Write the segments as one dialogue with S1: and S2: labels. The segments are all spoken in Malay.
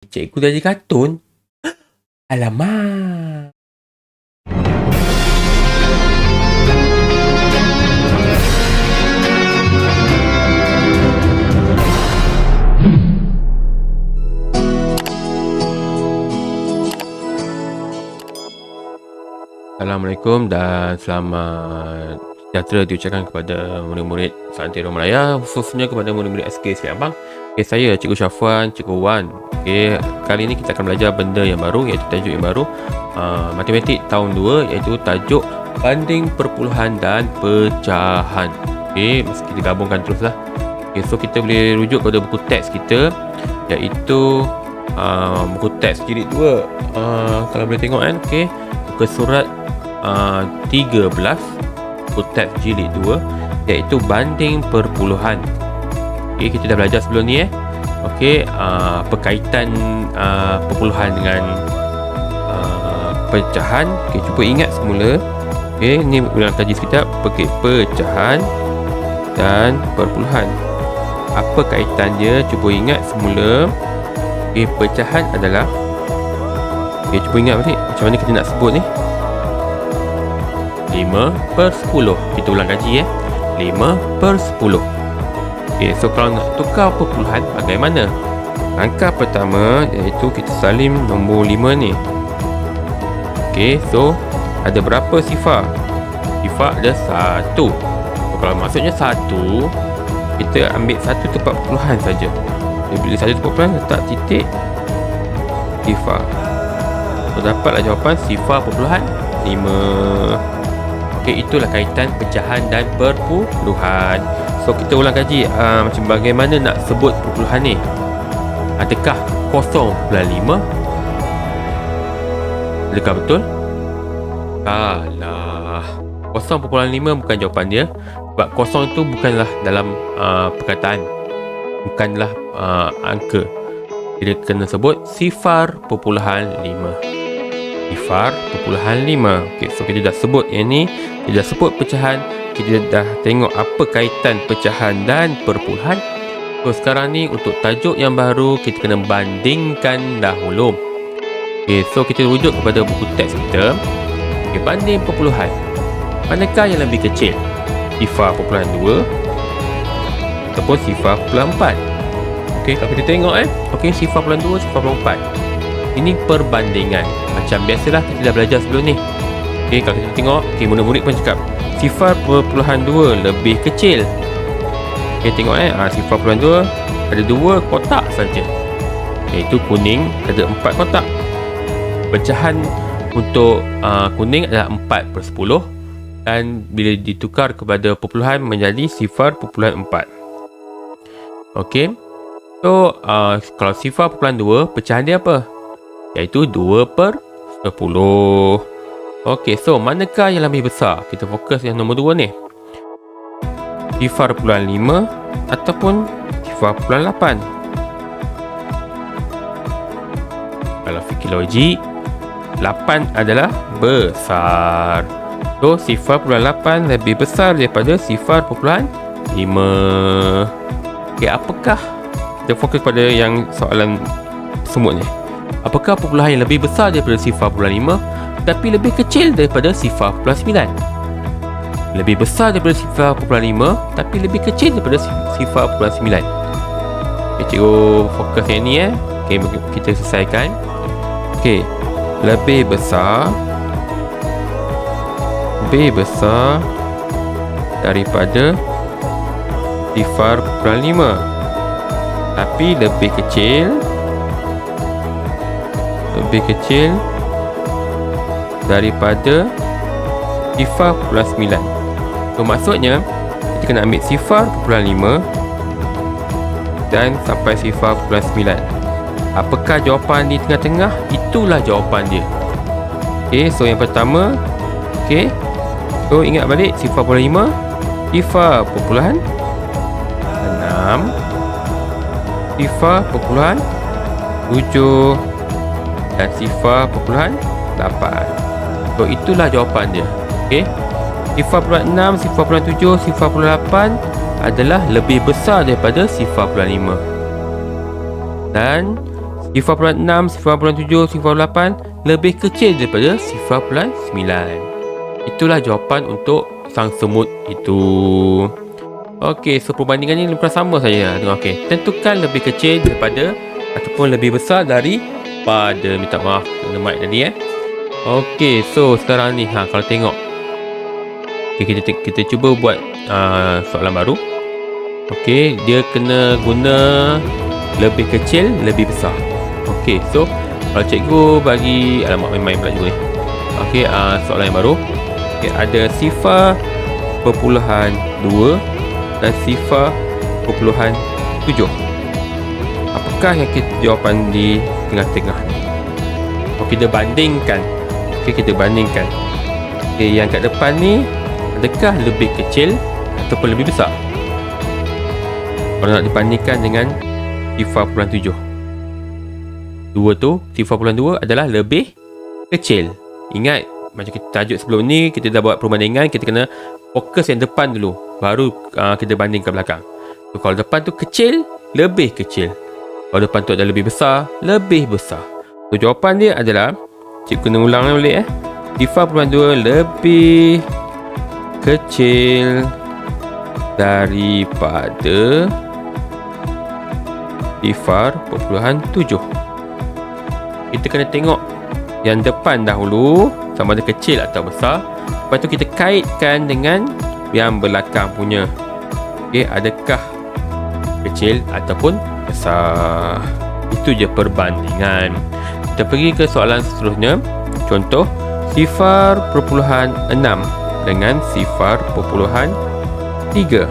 S1: Cikgu dah jadi kartun? Alamak. Assalamualaikum dan selamat sejahtera diucapkan kepada murid-murid Santero Melaya, khususnya kepada murid-murid SK Sekian Abang. Okay, saya Cikgu Syafwan, Cikgu Wan. Okay, kali ini kita akan belajar benda yang baru, iaitu tajuk yang baru, Matematik tahun 2, iaitu tajuk banding perpuluhan dan pecahan. Okay, mesti kita gabungkan teruslah. Okay, so kita boleh rujuk kepada buku teks kita, iaitu buku teks jilid 2. Kalau boleh tengok kan, okay, muka surat 13, buku teks jilid 2, iaitu banding perpuluhan. Okay, kita dah belajar sebelum ni okay, perkaitan perpuluhan dengan pecahan. Okay, cuba ingat semula. Okay, ni ulang kaji sekejap. Okay, pecahan dan perpuluhan, apa kaitan dia? Cuba ingat semula. Okay, pecahan adalah, okay, cuba ingat balik macam mana kita nak sebut ni. 5/10. Kita ulang kaji 5/10. Okay, so kalau nak tukar perpuluhan, bagaimana? Langkah pertama iaitu kita salin nombor 5 ni. Okay, so ada berapa sifar? Sifar ada 1. So, kalau maksudnya 1, kita ambil satu tempat perpuluhan saja. Bila satu tempat perpuluhan, letak titik sifar. So, dapatlah jawapan sifar perpuluhan 5. Okay, itulah kaitan pecahan dan perpuluhan. So, kita ulang kaji macam bagaimana nak sebut perpuluhan ni. Adakah 0.5? Adakah betul? Salah. 0.5 bukan jawapan dia. Sebab 0 itu bukanlah dalam perkataan, bukanlah angka. Kita kena sebut sifar perpuluhan 5. Sifar perpuluhan 5. Okay, so kita dah sebut yang ni. Kita dah sebut pecahan. Kita dah tengok apa kaitan pecahan dan perpuluhan. So sekarang ni untuk tajuk yang baru, kita kena bandingkan dahulu. Okay, so kita rujuk kepada buku teks kita. Okay, banding perpuluhan. Manakah yang lebih kecil? Sifar perpuluhan 2 ataupun sifar perpuluhan 4? Okay, kalau kita tengok okay, sifar perpuluhan 2, sifar perpuluhan 4. Ini perbandingan. Macam biasalah kita dah belajar sebelum ni. Okay, kalau kita tengok, okay, murid-murid pun cakap sifar perpuluhan 2 lebih kecil. Okay, tengok sifar perpuluhan 2 ada 2 kotak saja, iaitu kuning ada 4 kotak. Pecahan untuk kuning adalah 4/10, dan bila ditukar kepada perpuluhan menjadi sifar perpuluhan 4. Okay, so kalau sifar perpuluhan 2, pecahan dia apa? Iaitu 2/10. Okey, so manakah yang lebih besar? Kita fokus yang nombor 2 ni. Sifar perpuluhan 5 ataupun sifar perpuluhan 8? Kalau fikir logik, 8 adalah besar. So, sifar perpuluhan 8 lebih besar daripada sifar perpuluhan 5. Okey, apakah? Kita fokus pada yang soalan semut ni. Apakah perpuluhan yang lebih besar daripada sifar perpuluhan 5 tapi lebih kecil daripada sifar perpuluhan 9? Lebih besar daripada sifar perpuluhan 5 tapi lebih kecil daripada sifar perpuluhan 9. Okay, cikgu fokus yang ni Okay, kita selesaikan. Okay, lebih besar daripada sifar perpuluhan 5 tapi lebih kecil daripada sifar perpuluhan 9. So maksudnya kita kena ambil sifar perpuluhan 5 dan sampai sifar perpuluhan 9. Apakah jawapan di tengah-tengah? Itulah jawapan dia. Okay, so yang pertama, okay, so ingat balik sifar perpuluhan 5, sifar perpuluhan 6, sifar perpuluhan 7 dan sifar perpuluhan 8. So itulah jawapan dia. Okay, sifar perpuluhan 6, sifar perpuluhan 7, sifar perpuluhan 8 adalah lebih besar daripada sifar perpuluhan 5. Dan sifar puluhan 6, sifar puluhan 7, sifar puluhan 8 lebih kecil daripada sifar puluhan 9. Itulah jawapan untuk sang semut itu. Okey, so perbandingannya lebih kurang sama saja. Okey, tentukan lebih kecil daripada ataupun lebih besar daripada, minta maaf kena mic tadi Okey, so sekarang ni kalau tengok, okay, kita cuba buat soalan baru. Okey, dia kena guna lebih kecil, lebih besar. Okey, so kalau cikgu bagi, alamak main-main pula cikgu ni. Okey, soalan yang baru. Okey, ada sifar perpuluhan 2 dan sifar perpuluhan 7. Apakah yang jawapan di tengah-tengah ni? Okey, kita bandingkan. Okey, yang kat depan ni adakah lebih kecil ataupun lebih besar? Kalau nak dibandingkan dengan sifar perpuluhan 7. 2 tu, sifar perpuluhan 2 adalah lebih kecil. Ingat, macam kita tajuk sebelum ni, kita dah buat perbandingan, kita kena fokus yang depan dulu, baru kita banding ke belakang. So, kalau depan tu kecil, lebih kecil. Kalau depan tu ada lebih besar, lebih besar. So, jawapan dia adalah, cikgu kena ulang balik sifar perpuluhan 2 lebih kecil daripada sifar perpuluhan 7. Kita kena tengok yang depan dahulu sama ada kecil atau besar. Lepas tu kita kaitkan dengan yang belakang punya. Okey, adakah kecil ataupun besar? Itu je perbandingan. Kita pergi ke soalan seterusnya. Contoh, sifar perpuluhan 6 dengan sifar perpuluhan 3.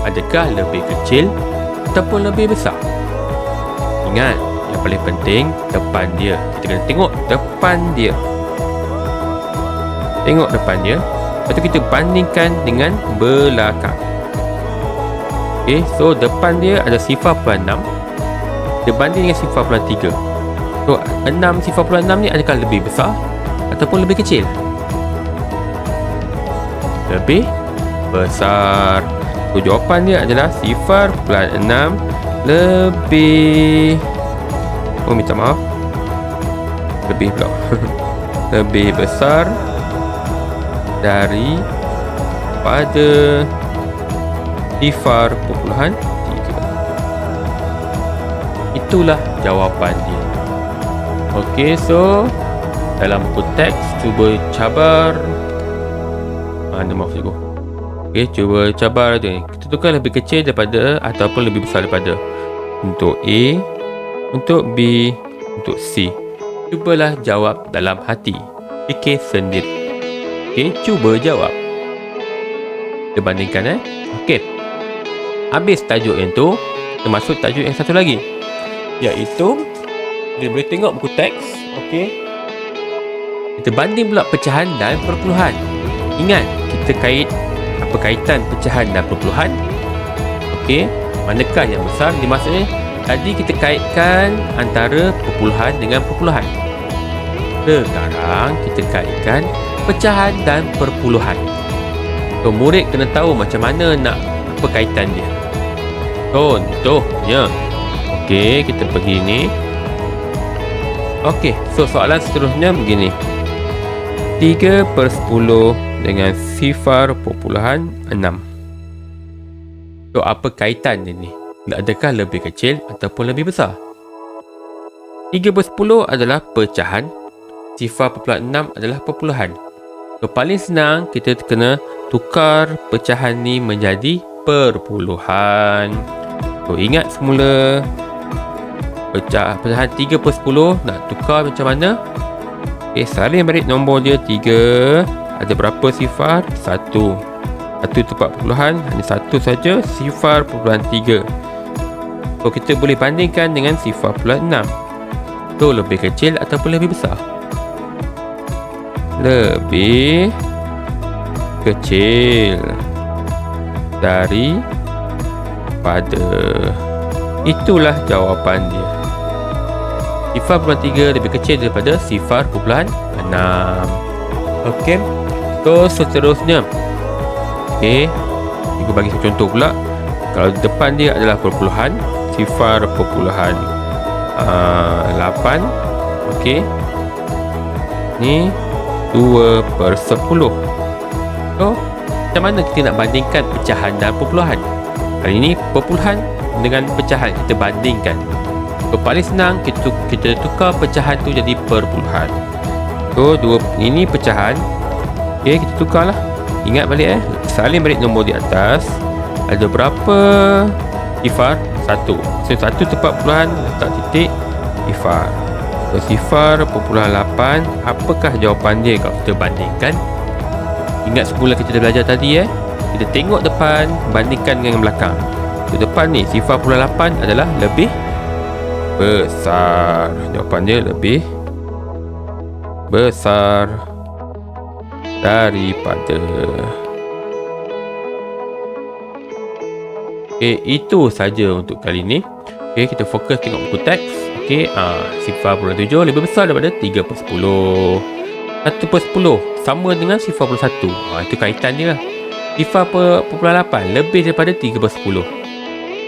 S1: Adakah lebih kecil ataupun lebih besar? Ingat, yang paling penting depan dia. Kita kena tengok depan dia. Tengok depan dia. Lepas tu kita bandingkan dengan belakang. Okay, so depan dia ada sifar perpuluhan 6. Kita banding dengan sifar perpuluhan 3. So 6, sifar perpuluhan 6 ni adakah lebih besar ataupun lebih kecil? Lebih besar. So jawapan dia adalah sifar perpuluhan 6 lebih, minta maaf, lebih pula lebih besar daripada sifar perpuluhan 3. Itulah jawapan dia. Okey, so dalam buku teks cuba cabar, maaf cikgu. Okey, cuba cabar dia. Kita tukar lebih kecil daripada ataupun lebih besar daripada. Untuk A, untuk B, untuk C. Cubalah jawab dalam hati. Fikir sendiri. Okey, cuba jawab. Kita bandingkan Okey. Habis tajuk yang tu, kita masuk tajuk yang satu lagi, iaitu kita boleh tengok buku teks. Okey. Kita banding pula pecahan dan perpuluhan. Ingat, kita apa kaitan pecahan dan perpuluhan? Okey, manakah yang besar? Dia maksudnya tadi kita kaitkan antara perpuluhan dengan perpuluhan. Sekarang kita kaitkan pecahan dan perpuluhan. So, murid kena tahu macam mana nak apa kaitan dia. Contohnya, okey, kita pergi ni. Okey, so soalan seterusnya begini. 3/10 dengan sifar perpuluhan 6. So, apa kaitan dia ni? Adakah lebih kecil ataupun lebih besar? 3/10 adalah pecahan, sifar perpuluhan 6 adalah perpuluhan. So, paling senang kita kena tukar pecahan ni menjadi perpuluhan. So, ingat semula pecahan 3/10 nak tukar macam mana? Okay, salin balik nombor dia 3. Ada berapa sifar? 1. 1 tempat perpuluhan, hanya 1 saja sifar perpuluhan 3. So, kita boleh bandingkan dengan sifar perpuluhan 6. So, lebih kecil ataupun lebih besar? Lebih kecil daripada. Itulah jawapan dia. Sifar perpuluhan 3 lebih kecil daripada sifar perpuluhan 6. Okey. So, seterusnya. Okey. Cikgu bagi contoh pula. Kalau depan dia adalah perpuluhan, sifar perpuluhan 8. Okey. Ni 2/10. So, macam mana kita nak bandingkan pecahan dan perpuluhan? Kali ini perpuluhan dengan pecahan kita bandingkan. So, paling senang kita tukar pecahan tu jadi perpuluhan. So, ini pecahan. Okey, kita tukarlah. Ingat balik salin balik nombor di atas. Ada berapa sifar? 1. So, 1 tempat puluhan, letak titik sifar. So, sifar perpuluhan 8. Apakah jawapan dia kalau kita bandingkan? Ingat semula kita dah belajar tadi kita tengok depan bandingkan dengan belakang. So, depan ni sifar perpuluhan 8 adalah lebih besar. Jawapan dia lebih besar daripada. Okey, itu saja untuk kali ni. Okey, kita fokus tengok buku teks. Okey, sifar perpuluhan 7 lebih besar daripada 3/10. 1/10 sama dengan sifar perpuluhan 1. Itu kaitan dia. Sifar perpuluhan 8 lebih daripada 3/10.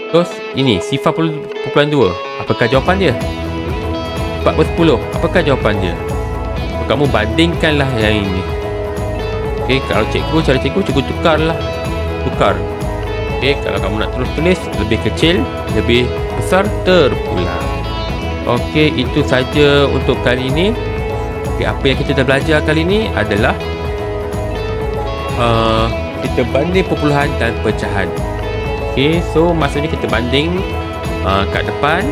S1: Terus ini sifar perpuluhan 2. Apakah jawapan dia? 4/10. Apakah jawapan dia? Kamu bandingkanlah yang ini. Okey, kalau cara cikgu tukarlah. Tukar. Okey, kalau kamu nak terus tulis lebih kecil, lebih besar, terpulang. Okey, itu saja untuk kali ini. Okey, apa yang kita dah belajar kali ini adalah kita banding perpuluhan dan pecahan. Okey, so maksudnya kita banding kat depan,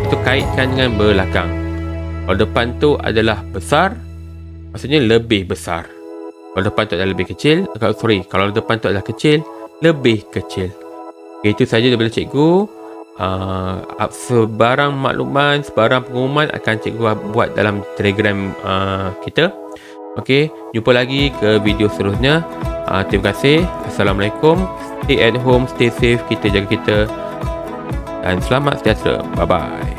S1: itu kaitkan dengan belakang. Kalau depan tu adalah besar, maksudnya lebih besar. Kalau depan tu adalah lebih kecil, kalau depan tu adalah kecil, lebih kecil. Okay, itu saja daripada cikgu. Sebarang makluman, sebarang pengumuman akan cikgu buat dalam Telegram kita. Okey, jumpa lagi ke video seterusnya. Terima kasih. Assalamualaikum. Stay at home, stay safe, kita jaga kita. Dan selamat sejahtera. Bye bye.